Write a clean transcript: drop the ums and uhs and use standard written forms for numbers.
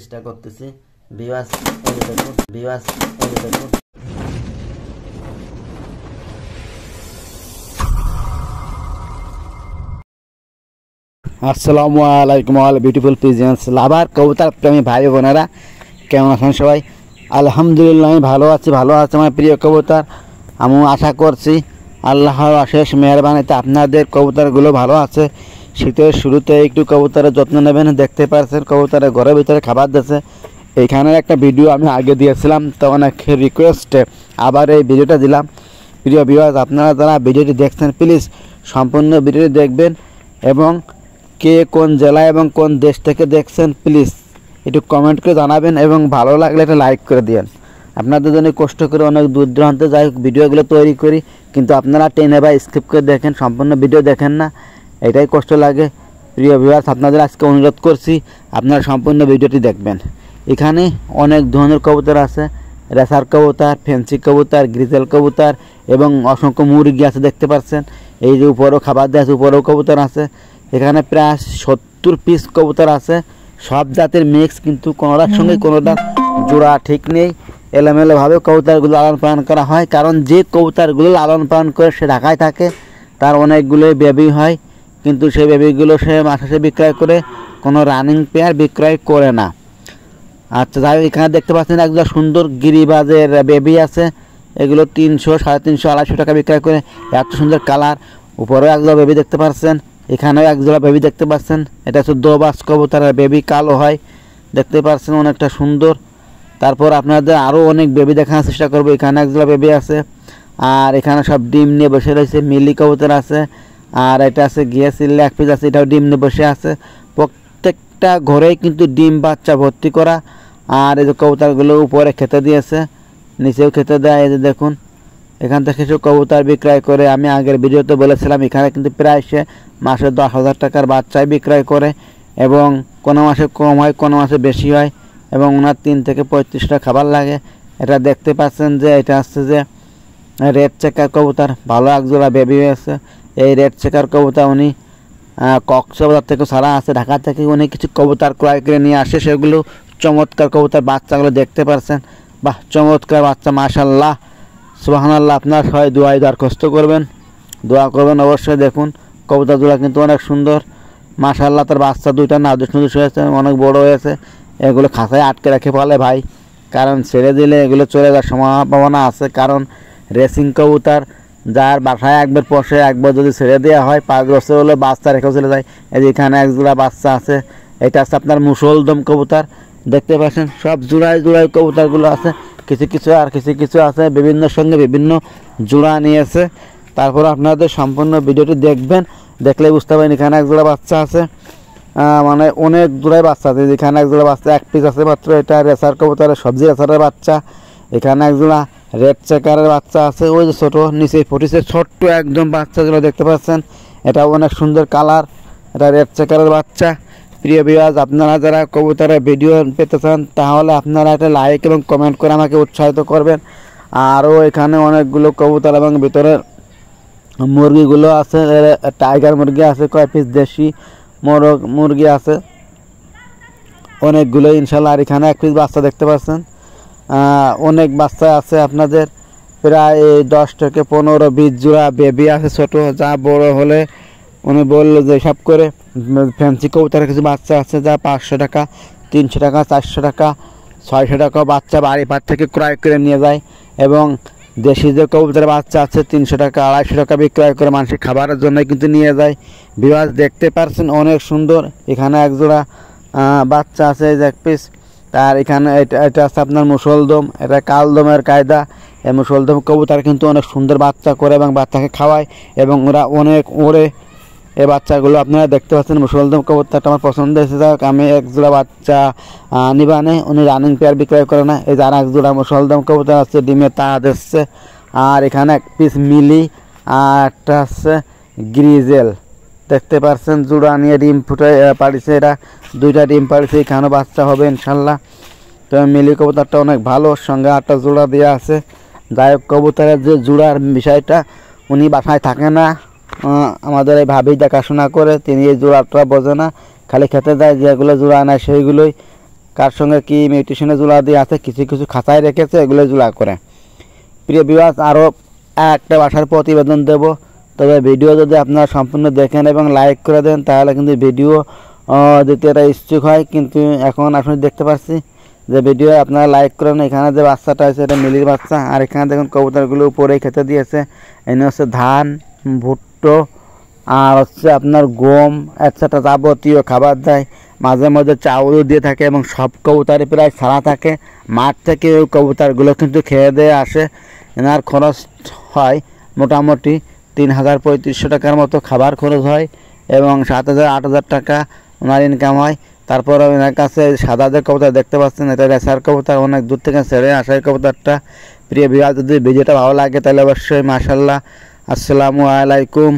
চেষ্টা করতেছি। ভিউয়ার্স এই দেখুন, ভিউয়ার্স এই দেখুন। আসসালামু আলাইকুম অল বিউটিফুল পিজন্স লাভার কবুতর প্রেমী ভাই বোনেরা, কেমন আছেন সবাই? আলহামদুলিল্লাহ আমি ভালো আছি আমার প্রিয় কবুতর। আমি আশা করছি আল্লাহর অশেষ মেহরবানিতে আপনাদের কবুতরগুলো ভালো আছে। শীতের শুরুতে একটু কবুতরের যত্ন নেবেন। দেখতে পাচ্ছেন কবুতরের ঘরের ভিতরে খাবার দিচ্ছে। এইখানে একটা ভিডিও আমি আগে দিয়েছিলাম, তো অনেক রিকোয়েস্টে আবার এই ভিডিওটা দিলাম। প্রিয় ভিউয়ার্স, আপনারা যারা ভিডিওটি দেখছেন প্লিজ সম্পূর্ণ ভিডিওটি দেখবেন এবং কে কোন জেলা এবং কোন দেশ থেকে দেখছেন প্লিজ একটু কমেন্ট করে জানাবেন এবং ভালো লাগলে একটা লাইক করে দিন। আপনাদের জন্য কষ্ট করে অনেক দূর দূরান্তে যাই ভিডিওগুলো তৈরি করি, কিন্তু আপনারা টেনে বা স্কিপ করে দেখেন, সম্পূর্ণ ভিডিও দেখেন না, এটাই কষ্ট লাগে। প্রিয় ভিউয়ার্স, আপনাদের আজকে অনুরোধ করছি আপনারা সম্পূর্ণ ভিডিওটি দেখবেন। এখানে অনেক ধরনের কবুতর আছে, রেসার কবুতর, ফেন্সি কবুতর, গ্রিজেল কবুতর এবং অসংখ্য মুরগি আছে দেখতে পাচ্ছেন। এই যে উপরেও খাবার দেওয়া আছে, উপরেও কবুতর আছে। এখানে প্রায় 70 পিস কবুতর আছে, সব জাতের মিক্স, কিন্তু কোনোটার সঙ্গে কোনোটার জোড়া ঠিক নেই। এলোমেলোভাবে কবুতরগুলো লালন পালন করা হয়, কারণ যে কবুতরগুলো লালন পালন করে সে ঢাকায় থাকে, তার অনেকগুলোই বেবি হয়, কিন্তু সেই বেবিগুলো সে মাসে বিক্রয় করে, কোনো রানিং পেয়ার বিক্রয় করে না। আচ্ছা, যাই হোক, এখানে দেখতে পাচ্ছেন একদম সুন্দর গিরিবাজের বেবি আছে। এগুলো 300, 350, 250 টাকা বিক্রয় করে। এত সুন্দর কালার। উপরেও একদম বেবি দেখতে পাচ্ছেন, এখানেও একজোড়া বেবি দেখতে পাচ্ছেন। এটা হচ্ছে দোবাস কবুতরের বেবি, কালো হয়, দেখতে পাচ্ছেন অনেকটা সুন্দর। তারপর আপনাদের আরও অনেক বেবি দেখানোর চেষ্টা করবো। এখানে একজোড়া বেবি আছে, আর এখানে সব ডিম নিয়ে বসে রয়েছে। মিলি কবুতর আছে, আর এটা আছে গিয়াসিল এক পিস আছে, এটাও ডিম নিয়ে বসে আছে। প্রত্যেকটা ঘরেই কিন্তু ডিম বাচ্চা ভর্তি করা। আর এই যে কবুতরগুলো উপরে খেতে দিয়েছে, নিচেও খেতে দেয়। এই যে দেখুন, এখান থেকে সে কবুতর বিক্রয় করে। আমি আগের ভিডিওতে বলেছিলাম এখানে কিন্তু প্রায় সে মাসে 10,000 টাকার বাচ্চাই বিক্রয় করে, এবং কোনো মাসে কম হয়, কোনো মাসে বেশি হয়, এবং ওনার 3 থেকে 35টা খাবার লাগে। এটা দেখতে পাচ্ছেন যে এটা আসছে যে রেড চেকার কবুতর, ভালো একজোড়া বেবি হয়েছে। এই রেড চেকার কবুতর উনি কক্সবাজার থেকে ছাড়া আছে, ঢাকা থেকে উনি কিছু কবুতর ক্রয় করে নিয়ে আসে। সেগুলো চমৎকার কবুতর, বাচ্চাগুলো দেখতে পাচ্ছেন, বাহ চমৎকার বাচ্চা, মাশাল্লাহ সুবহানাল্লাহ। আপনার সবাই দোয়ায় দরখাস্ত করবেন, দোয়া করবেন অবশ্যই। দেখুন কবুতরগুলো কিন্তু অনেক সুন্দর, মাশাল্লাহ। তার বাচ্চা দুইটা নাদুস নুদুস হয়েছে, অনেক বড় হয়েছে। এগুলো খাঁচায় আটকে রাখে পালে ভাই, কারণ ছেড়ে দিলে এগুলো চলে যাওয়ার সম্ভাবনা আছে। কারণ রেসিং কবুতর যার বাসায় একবার পোষে, একবার যদি ছেড়ে দেওয়া হয় 5 বছর হলে বাচ্চা রেখেও চলে যায়। এই যে এখানে এক জোড়া বাচ্চা আছে, এটা আছে আপনার মুসলদম কবুতর, দেখতে পাচ্ছেন। সব জোড়ায় জোড়ায় কবুতরগুলো আছে, কিছু কিছু আছে বিভিন্ন সঙ্গে বিভিন্ন জোড়া নিয়েছে। তারপর আপনাদের সম্পূর্ণ ভিডিওটি দেখবেন, দেখলে বুঝতে পারেন। এখানে এক জোড়া বাচ্চা আছে, মানে অনেক জোড়ায় বাচ্চা আছে। এখানে এক জোড়া বাচ্চা, এক পিস আছে মাত্র। এটা রেসার কবুতরের, সবজি রেসারের বাচ্চা। এখানে এক জোড়া রেড চেকারের বাচ্চা আছে, ওই যে ছোটো নিচে ফুটিছে ছোট্ট একদম বাচ্চাগুলো দেখতে পাচ্ছেন। এটা অনেক সুন্দর কালার, এটা রেড চেকারের বাচ্চা। প্রিয় ভিউয়ার্স, আপনারা যারা কবুতরের ভিডিও পেতে চান তাহলে আপনারা একটা লাইক এবং কমেন্ট করে আমাকে উৎসাহিত করবেন। আরও এখানে অনেকগুলো কবুতর এবং ভিতরে মুরগিগুলো আছে, টাইগার মুরগি আছে, কয় পিস দেশি মোরগ মুরগি আছে অনেকগুলো ইনশাল্লাহ। আর এখানে এক পিস বাচ্চা দেখতে পাচ্ছেন, অনেক বাচ্চা আছে আপনাদের, প্রায় 10 থেকে 15-20 জোড়া বেবি আছে ছোট। যা বড় হলে উনি বললো যে সব করে ফ্যান্সি কবুতরের কিছু বাচ্চা আছে, যা 500 টাকা, 300 টাকা, 400 টাকা, 600 টাকা বাচ্চা বাড়ি পার থেকে ক্রয় করে নিয়ে যায়। এবং দেশি যে কবুতরের বাচ্চা আছে 300 টাকা, 250 টাকা বিক্রয় করে মানুষের খাবারের জন্য কিন্তু নিয়ে যায়। ভিউয়ার্স দেখতে পাচ্ছেন অনেক সুন্দর। এখানে এক জোড়া বাচ্চা আছে, এই যে এক পিস। আর এখানে এটা আছে আপনার মুসলদম, এটা কালদমের কায়দা। এই মুসলদম কবুতর কিন্তু অনেক সুন্দর বাচ্চা করে এবং বাচ্চাকে খাওয়ায়, এবং ওরা অনেক ওড়ে। এই বাচ্চাগুলো আপনারা দেখতে পাচ্ছেন। মুসলদম কবুতরটা আমার পছন্দ হয়েছে, যাক আমি এক জোড়া বাচ্চা নিবানে, উনি রানিং পেয়ার বিক্রয় করে না। এই যে আর এক জোড়া মুসলদম কবুতর আছে, ডিমে তাজ এসছে। আর এখানে এক পিস মিলি, আর একটা আছে গ্রিজেল, দেখতে পাচ্ছেন। জোড়া নিয়ে ডিম ফুটে পাড়িছে, এরা 2টা ডিম পাড়িছে, এখানেও বাচ্চা হবে ইনশাল্লাহ। তো মিলি কবুতরটা অনেক ভালো, সঙ্গে 8টা জোড়া দেওয়া আছে। যাই হোক, কবুতরের যে জোড়ার বিষয়টা, উনি বাসায় থাকে না, আমাদের এই ভাবি দেখাশোনা করে, তিনি এই জোড়াটা বোঝে না, খালি খেতে যায়, যেগুলো জোড়া নেয় সেইগুলোই কার সঙ্গে কি মিউটেশনে জোড়া দিয়ে আছে, কিছু কিছু খাঁচায় রেখেছে, এগুলো জোড়া করে। প্রিয় ভিউয়ার্স, আরও একটা বাসার প্রতিবেদন দেব, তবে ভিডিও যদি আপনারা সম্পূর্ণ দেখেন এবং লাইক করে দেন তাহলে কিন্তু ভিডিও দিতে এটা ইচ্ছুক হয়। কিন্তু এখন আসলে দেখতে পাচ্ছি যে ভিডিও আপনারা লাইক করেন। এখানে যে বাচ্চাটা আছে এটা মিলির বাচ্চা, আর এখানে দেখুন কবুতরগুলো উপরেই খেতে দিয়েছে। এনে হচ্ছে ধান, ভুট্টো আর হচ্ছে আপনার গম একসাথে যাবতীয় খাবার দেয়, মাঝে মাঝে চাউলও দিয়ে থাকে এবং সব কবুতরই প্রায় ছাড়া থাকে। মাঠ থেকে ওই কবুতরগুলো কিন্তু খেয়ে দিয়ে আসে। এনার খরচ হয় মোটামুটি 3000-3500 টাকার মতো খাবার খরচ হয় এবং 7000-8000 টাকা ওনার ইনকাম হয়। তারপর ওনার কাছে সাদা যে কবুতর দেখতে পাচ্ছেন এটা রেসার কবুতর, অনেক দূর থেকে ছেড়ে আসা এই কবুতরটা। প্রিয় ভিউয়ার, যদি ভিডিওটা ভালো লাগে তাহলে অবশ্যই মাশাআল্লাহ। আসসালামু আলাইকুম।